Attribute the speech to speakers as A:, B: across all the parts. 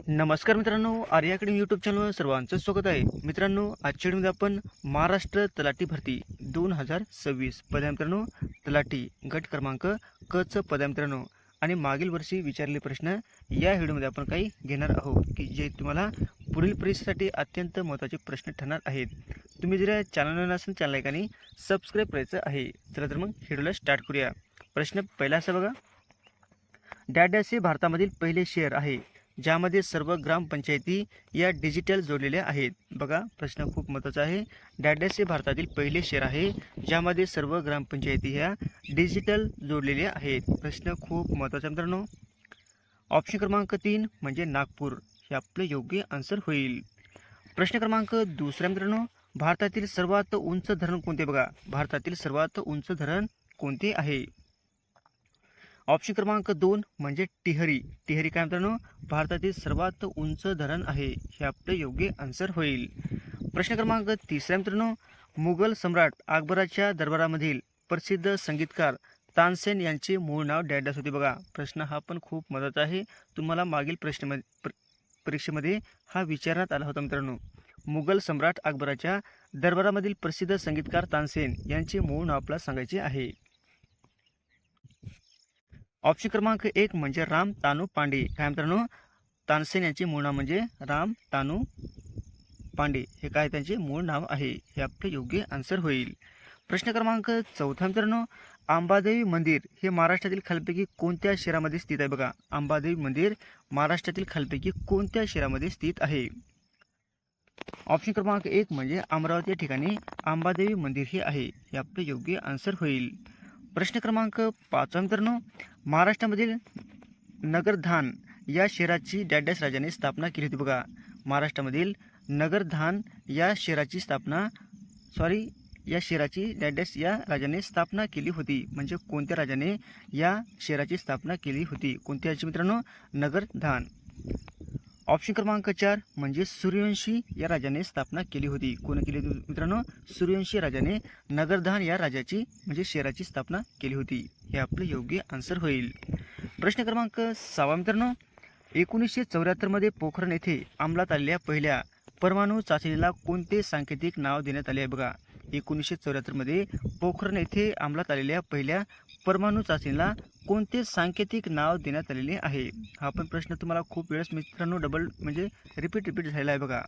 A: नमस्कार मित्रांनो, Arya academy YouTube चॅनलवर सर्वांचं स्वागत आहे. मित्रांनो, आजच्या व्हिडिओमध्ये आपण महाराष्ट्र तलाठी भरती 2026 पद आहे मित्रांनो. तलाठी गट क्रमांक क चं पद आहे मित्रांनो. आणि मागील वर्षी विचारलेले प्रश्न या व्हिडिओमध्ये आपण काही घेणार आहोत की जे तुम्हाला पुढील परीक्षेसाठी अत्यंत महत्त्वाचे प्रश्न ठरणार आहेत. तुम्ही जर चॅनलवर नसेल चॅनल एकाने सबस्क्राईब करायचं आहे. चला तर मग व्हिडिओला स्टार्ट करूया. प्रश्न पहिला असा बघा, डॅश हे भारतामधील पहिले शहर आहे ज्यामध्ये सर्व ग्रामपंचायती या डिजिटल जोडलेल्या आहेत. बघा, प्रश्न खूप महत्त्वाचा आहे. डॅश हे भारतातील पहिले शहर आहे ज्यामध्ये सर्व ग्रामपंचायती ह्या डिजिटल जोडलेल्या आहेत. प्रश्न खूप महत्त्वाचा मित्रांनो. ऑप्शन क्रमांक 3 म्हणजे नागपूर हे आपलं योग्य आन्सर होईल. प्रश्न क्रमांक दुसरा मित्रांनो, भारतातील सर्वात उंच धरण कोणते? बघा, भारतातील सर्वात उंच धरण कोणते आहे? ऑप्शन क्रमांक 2 म्हणजे टिहरी. टिहरी काय मित्रांनो, भारतातील सर्वात उंच धरण आहे. हे आपलं योग्य आन्सर होईल. प्रश्न क्रमांक तिसरा मित्रांनो, मुघल सम्राट अकबराच्या दरबारामधील प्रसिद्ध संगीतकार तानसेन यांचे मूळ नाव डॅश होते. बघा, प्रश्न हा पण खूप महत्त्वाचा आहे. तुम्हाला मागील परीक्षेमध्ये हा विचारण्यात आला होता मित्रांनो. मुघल सम्राट अकबराच्या दरबारामधील प्रसिद्ध संगीतकार तानसेन यांचे मूळ नाव आपल्याला सांगायचे आहे. ऑप्शन क्रमांक 1 म्हणजे राम तानू पांडे. काय मित्रांनो, तानसेन यांचे मूळ नाव म्हणजे राम तानू पांडे हे काय त्यांचे मूळ नाव आहे. हे आपले योग्य आन्सर होईल. प्रश्न क्रमांक 4 मित्रांनो, अंबादेवी मंदिर हे महाराष्ट्रातील खालीलपैकी कोणत्या शहरामध्ये स्थित आहे? बघा, अंबादेवी मंदिर महाराष्ट्रातील खालीलपैकी कोणत्या शहरामध्ये स्थित आहे? ऑप्शन क्रमांक 1 म्हणजे अमरावती या ठिकाणी अंबादेवी मंदिर हे आहे. हे आपले योग्य आन्सर होईल. प्रश्न क्रमांक 5 मित्रांनो, महाराष्ट्रामधील नगरधान या शहराची डॅश राजाने स्थापना केली होती. बघा, महाराष्ट्रामधील नगरधान या शहराची डॅश या राजाने स्थापना केली होती. म्हणजे कोणत्या राजाने या शहराची स्थापना केली होती? कोणत्या याची मित्रांनो? नगरधान. ऑप्शन क्रमांक 4 म्हणजे सूर्यवंशी या राजाने स्थापना केली होती. कोण केली होती मित्रांनो? सूर्यवंशी राजाने नगरधान या राजाची म्हणजे शहराची स्थापना केली होती. हे आपलं योग्य आन्सर होईल. प्रश्न क्रमांक 6 मित्रांनो, 1974 मध्ये पोखरण येथे अंमलात आलेल्या पहिल्या परमाणु चाचणीला कोणते सांकेतिक नाव देण्यात आले आहे? बघा, 1974 मध्ये पोखरण येथे अंमलात आलेल्या पहिल्या परमाणु चाचणीला कोणते सांकेतिक नाव देण्यात आलेले आहे? हा पण प्रश्न तुम्हाला खूप वेळेस मित्रांनो रिपीट झालेला आहे. बघा,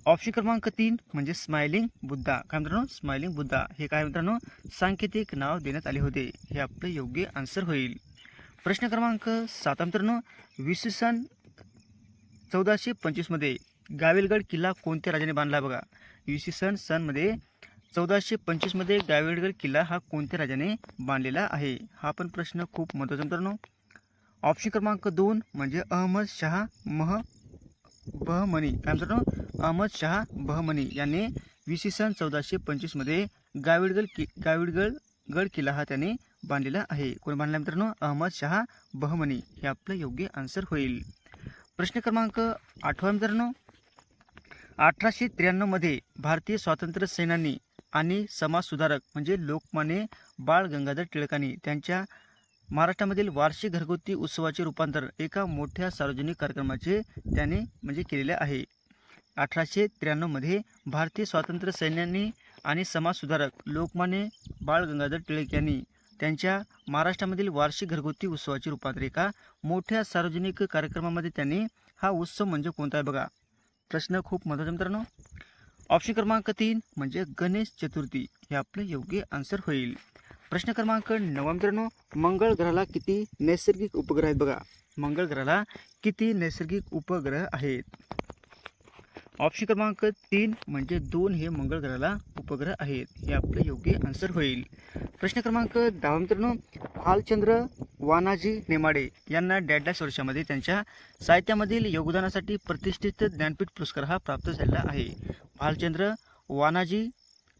A: ऑप्शन क्रमांक 3 म्हणजे स्माइलिंग बुद्धा. काय मित्रांनो? स्माइलिंग बुद्धा हे काय मित्रांनो सांकेतिक नाव देण्यात आले होते. हे आपलं योग्य आन्सर होईल. प्रश्न क्रमांक 7 मित्रांनो, इसवी सन 1425 मध्ये गाविलगड किल्ला कोणत्या राजाने बांधला? बघा, इसवी सन मध्ये 1425 मध्ये गाविलगड किल्ला हा कोणत्या राजाने बांधलेला आहे? हा पण प्रश्न खूप महत्त्वाचा मित्रांनो. ऑप्शन क्रमांक 2 म्हणजे अहमद शाह बहमनी. काय मित्रांनो? अहमद शाह बहमनी याने इसवी सन 1425 मध्ये गाविलगड किल्ला हा त्याने बांधलेला आहे. कोण बांधला मित्रांनो? अहमद शाह बहमनी हे आपलं योग्य आन्सर होईल. प्रश्न क्रमांक 8 मित्रांनो, 1893 मध्ये भारतीय स्वातंत्र्य सेनानी आणि समाजसुधारक म्हणजे लोकमान्य बाळ गंगाधर टिळकांनी त्यांच्या महाराष्ट्रामधील वार्षिक घरगुती उत्सवाचे रूपांतर एका मोठ्या सार्वजनिक कार्यक्रमाचे त्याने केलेले आहे. 1893 मध्ये भारतीय स्वातंत्र्य सैन्यानी आणि समाजसुधारक लोकमान्य बाळ गंगाधर टिळक यांनी त्यांच्या महाराष्ट्रामधील वार्षिक घरगुती उत्सवाचे रूपांतर एका मोठ्या सार्वजनिक कार्यक्रमामध्ये त्यांनी हा उत्सव म्हणजे कोणता आहे? बघा, प्रश्न खूप महत्त्वाचा मित्रांनो. ऑप्शन क्रमांक 3 म्हणजे गणेश चतुर्थी हे आपले योग्य आन्सर होईल. प्रश्न क्रमांक 9 मित्रांनो, मंगळ ग्रहाला किती नैसर्गिक उपग्रह आहेत? बघा, मंगळ ग्रहाला किती नैसर्गिक उपग्रह आहेत? ऑप्शन क्रमांक 3 म्हणजे 2 हे मंगळ ग्रहाला उपग्रह आहेत. हे आपलं योग्य आन्सर होईल. प्रश्न क्रमांक 10 मित्रांनो, भालचंद्र वानाजी नेमाडे यांना डॅश वर्षामध्ये त्यांच्या साहित्यामधील योगदानासाठी प्रतिष्ठित ज्ञानपीठ पुरस्कार हा प्राप्त झालेला आहे. भालचंद्र वानाजी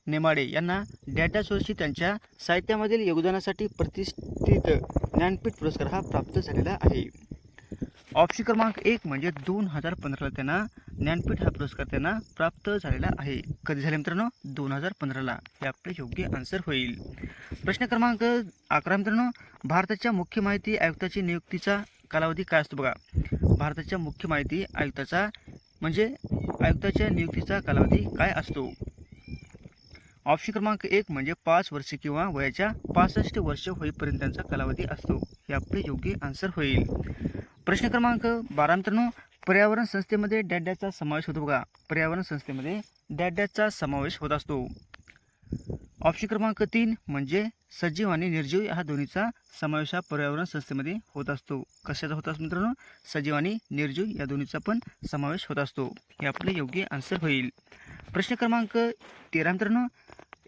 A: नेमाडे यांना डॅश वर्षी त्यांच्या साहित्यामधील योगदानासाठी प्रतिष्ठित ज्ञानपीठ पुरस्कार हा प्राप्त झालेला आहे. ऑप्शन क्रमांक 1 म्हणजे 2015 त्यांना ज्ञानपीठ हा पुरस्कार त्यांना प्राप्त झालेला आहे. कधी झाले मित्रांनो? 2015 हे आपले योग्य आन्सर होईल. प्रश्न क्रमांक 11 मित्रांनो, भारताच्या मुख्य माहिती आयुक्ताची नियुक्तीचा कालावधी काय असतो बघा. भारताच्या मुख्य माहिती आयुक्ताचा म्हणजे आयुक्ताच्या नियुक्तीचा कालावधी काय असतो. ऑप्शन क्रमांक 1 म्हणजे 5 वर्षे किंवा वयाच्या 65 वर्ष होईपर्यंतचा कालावधी असतो. हे आपले योग्य आन्सर होईल. प्रश्न क्रमांक 12 मित्रांनो, पर्यावरण संस्थेमध्ये डॅडचा समावेश होतो बघा. पर्यावरण संस्थेमध्ये डॅडचा समावेश होत असतो. ऑप्शन क्रमांक 3 म्हणजे सजीव आणि निर्जीव ह्या दोन्हीचा समावेश हा पर्यावरण संस्थेमध्ये होत असतो. कशाचा होत असतो मित्रांनो? सजीव आणि निर्जीव या दोन्हीचा पण समावेश होत असतो. हे आपले योग्य आन्सर होईल. प्रश्न क्रमांक 13 मित्रांनो,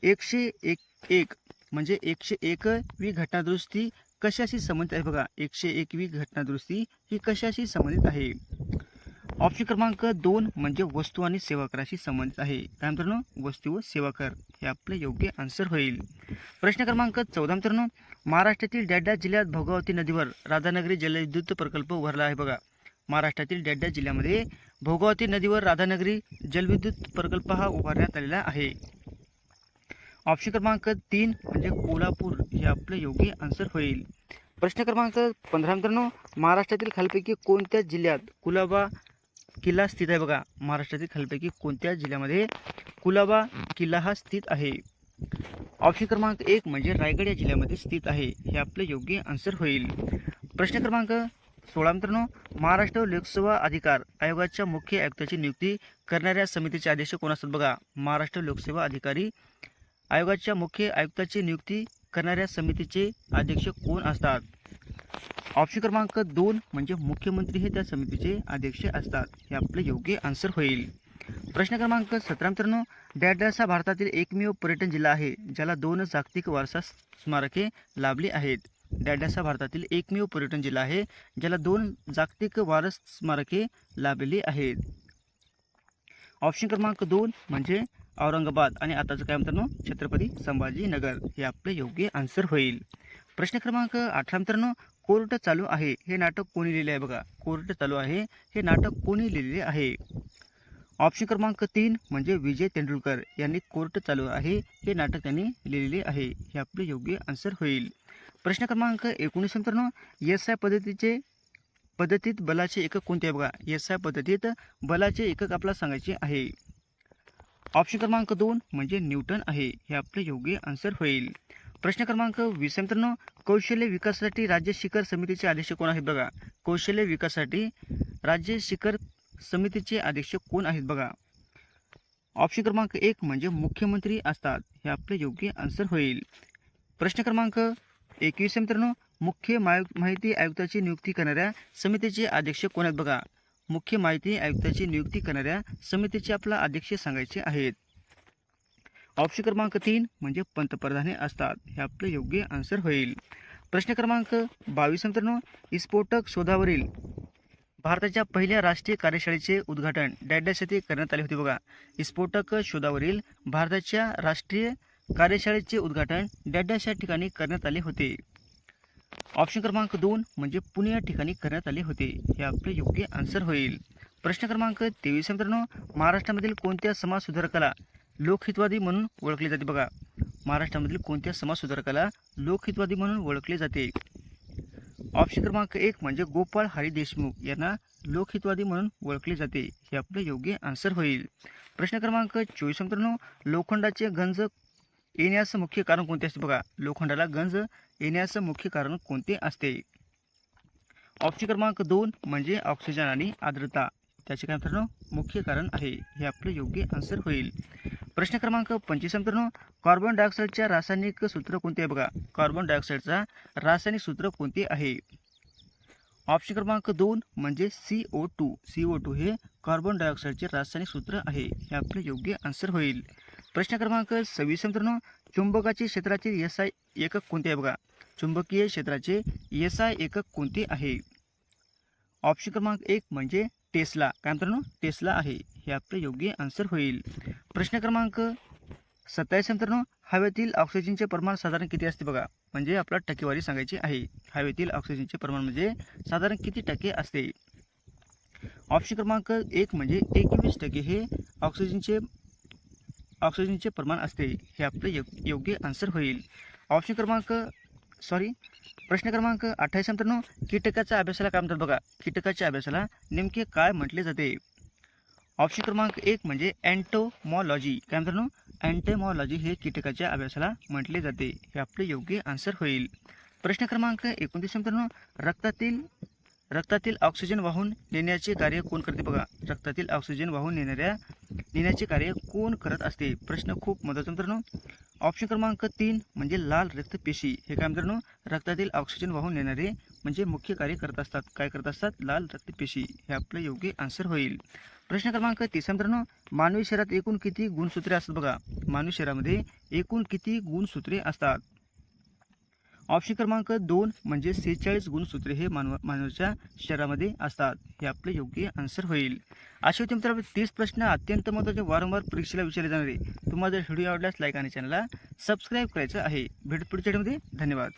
A: 101 म्हणजे 101वी घटनादुरुस्ती कशाशी संबंधित आहे बघा. 101वी घटनादुरुस्ती ही कशाशी संबंधित आहे. ऑप्शन क्रमांक 2 म्हणजे वस्तू आणि सेवा कराशी संबंधित आहे. काय मित्रांनो? वस्तू व सेवा कर हे आपले योग्य आन्सर होईल. प्रश्न क्रमांक 14 मित्रांनो, महाराष्ट्रातील डॅडा जिल्ह्यात भोगावती नदीवर राधानगरी जलविद्युत प्रकल्प उभारला आहे बघा. महाराष्ट्रातील डॅडा जिल्ह्यामध्ये भोगावती नदीवर राधानगरी जलविद्युत प्रकल्प हा उभारण्यात आलेला आहे. ऑप्शन क्रमांक 3 म्हणजे कोल्हापूर हे आपले योग्य आन्सर होईल. प्रश्न क्रमांक 15 मित्रांनो, महाराष्ट्रातील खालीलपैकी कोणत्या जिल्ह्यात कुलाबा किल्ला स्थित आहे बघा. महाराष्ट्रातील खालीलपैकी कोणत्या जिल्ह्यामध्ये कुलाबा किल्ला हा स्थित आहे. ऑप्शन क्रमांक 1 म्हणजे रायगड या जिल्ह्यामध्ये स्थित आहे. हे आपले योग्य आन्सर होईल. प्रश्न क्रमांक 16 मित्रांनो, महाराष्ट्र लोकसेवा अधिकार आयोगाच्या मुख्य आयुक्ताची नियुक्ती करणाऱ्या समितीचे अध्यक्ष कोण असतात बघा. महाराष्ट्र लोकसेवा अधिकारी आयोगाच्या मुख्य आयुक्ताची नियुक्ती करणाऱ्या समितीचे अध्यक्ष कोण असतात. ऑप्शन क्रमांक 2 म्हणजे मुख्यमंत्री हे त्या समितीचे अध्यक्ष असतात. हे आपले योग्य आन्सर होईल. प्रश्न क्रमांक 17 मित्रांनो, डॅडलास हा भारतातील एकमेव पर्यटन जिल्हा आहे ज्याला 2 जागतिक वारसा स्मारके लाभली आहेत. डॅडलास हा भारतातील एकमेव पर्यटन जिल्हा आहे ज्याला 2 जागतिक वारसा स्मारके लाभलेली आहेत. ऑप्शन क्रमांक 2 म्हणजे औरंगाबाद आणि आताचं काय मित्रांनो छत्रपती संभाजीनगर हे आपले योग्य आन्सर होईल. प्रश्न क्रमांक 18 मित्रांनो, कोर्ट चालू आहे हे नाटक कोणी लिहिले आहे बघा. कोर्ट चालू आहे हे नाटक कोणी लिहिले आहे. ऑप्शन क्रमांक 3 म्हणजे विजय तेंडुलकर यांनी कोर्ट चालू आहे हे नाटक त्यांनी लिहिलेले आहे. हे आपले योग्य आन्सर होईल. प्रश्न क्रमांक 19 मित्रांनो, SI पद्धतीत बलाचे एकक कोणते आहे बघा. SI पद्धतीत बलाचे एकक आपल्याला सांगायचे आहे. ऑप्शन क्रमांक 2 म्हणजे न्यूटन आहे. हे आपले योग्य आन्सर होईल. प्रश्न क्रमांक 20 मित्रांनो, कौशल्य विकासासाठी राज्य शिखर समितीचे अध्यक्ष कोण आहेत बघा. कौशल्य विकासासाठी राज्य शिखर समितीचे अध्यक्ष कोण आहेत बघा. ऑप्शन क्रमांक 1 म्हणजे मुख्यमंत्री असतात. हे आपले योग्य आन्सर होईल. प्रश्न क्रमांक 21 मित्रांनो, मुख्य माहिती आयुक्ताची नियुक्ती करणाऱ्या समितीचे अध्यक्ष कोण आहेत बघा. मुख्य माहिती आयुक्ताची नियुक्ती करणाऱ्या समितीचे आपला अध्यक्ष सांगायचे आहेत. ऑप्शन क्रमांक 3 म्हणजे पंतप्रधाने असतात. हे आपले योग्य आन्सर होईल. प्रश्न क्रमांक 22 मित्रांनो, स्फोटक शोधावरील भारताच्या पहिल्या राष्ट्रीय कार्यशाळेचे उद्घाटन डॅडलास येथे करण्यात आले होते बघा. स्फोटक शोधावरील भारताच्या राष्ट्रीय कार्यशाळेचे उद्घाटन डॅडलास या ठिकाणी करण्यात आले होते. ऑप्शन क्रमांक 2 म्हणजे पुणे या ठिकाणी करण्यात आले होते. हे आपले योग्य आन्सर होईल. प्रश्न क्रमांक 23 मित्रांनो, महाराष्ट्रामधील कोणत्या समाज सुधारकाला लोकहितवादी म्हणून ओळखले जाते बघा. महाराष्ट्रामधील कोणत्या समाज सुधारकाला लोकहितवादी म्हणून ओळखले जाते. ऑप्शन क्रमांक 1 म्हणजे गोपाळ हरी देशमुख यांना लोकहितवादी म्हणून ओळखले जाते. हे आपले योग्य आन्सर होईल. प्रश्न क्रमांक 24 मित्रांनो, लोखंडाचे गंज येण्याचं मुख्य कारण कोणते असते बघा. लोखंडाला गंज येण्याचं मुख्य कारण कोणते असते. ऑप्शन क्रमांक 2 म्हणजे ऑक्सिजन आणि आर्द्रता त्याचे काय मित्रांनो मुख्य कारण आहे. हे आपले योग्य आन्सर होईल. प्रश्न क्रमांक 25 मित्रांनो, कार्बन डायऑक्साईडच्या रासायनिक सूत्र कोणते आहे बघा. कार्बन डायऑक्साईडचा रासायनिक सूत्र कोणते आहे. ऑप्शन क्रमांक 2 म्हणजे CO2 हे कार्बन डायऑक्साईडचे रासायनिक सूत्र आहे. हे आपले योग्य आन्सर होईल. प्रश्न क्रमांक 26 मित्रांनो, चुंबकाचे क्षेत्राचे SI एकक कोणते आहे बघा. चुंबकीय क्षेत्राचे SI एकक कोणते आहे. ऑप्शन क्रमांक 1 म्हणजे टेस्ला काय मित्रांनो टेस्ला आहे. हे आपले योग्य आन्सर होईल. प्रश्न क्रमांक 27 मित्रांनो, हवेतील ऑक्सिजनचे प्रमाण साधारण किती असते बघा. म्हणजे आपला टक्केवारी सांगायची आहे. हवेतील ऑक्सिजनचे प्रमाण म्हणजे साधारण किती टक्के असते. ऑप्शन क्रमांक 1 म्हणजे 21% हे ऑक्सिजनचे प्रमाण असते. हे आपले योग्य आन्सर होईल. ऑप्शन क्रमांक प्रश्न क्रमांक 28 मित्रांनो, कीटकाच्या अभ्यासाला काय म्हणतात बघा. कीटकाच्या अभ्यासाला नेमके काय म्हटले जाते. ऑप्शन क्रमांक 1 म्हणजे एंटोमॉलॉजी. काय मित्रांनो, एंटोमॉलॉजी हे कीटकाच्या अभ्यासाला म्हटले जाते. हे आपले योग्य आन्सर होईल. प्रश्न क्रमांक 29 मित्रांनो, रक्तातील ऑक्सिजन वाहून नेण्याचे कार्य कोण करते बघा. रक्तातील ऑक्सिजन वाहून नेण्याचे कार्य कोण करत असते. प्रश्न खूप महत्त्वाचा मित्रांनो. ऑप्शन क्रमांक 3 म्हणजे लाल रक्तपेशी. हे काय मित्रांनो, रक्तातील ऑक्सिजन वाहून नेणारे म्हणजे मुख्य कार्य करत असतात. काय करत असतात, लाल रक्तपेशी. हे आपलं योग्य आन्सर होईल. प्रश्न क्रमांक 30 मित्रांनो, मानवी शरीरात एकूण किती गुणसूत्रे असतात बघा. मानवी शरीरामध्ये एकूण किती गुणसूत्रे असतात. ऑप्शन क्रमांक 2 म्हणजे 46 गुणसूत्रे हे मानवाच्या शरीरामध्ये असतात. हे आपले योग्य आन्सर होईल. अशा होते मित्रांनो 30 प्रश्न अत्यंत महत्त्वाचे, वारंवार परीक्षेला विचारले जाणारे. तुम्हाला जर व्हिडिओ आवडल्यास लाईक आणि चॅनलला सबस्क्राईब करायचं आहे. भेटू पुढच्या व्हिडिओमध्ये. धन्यवाद.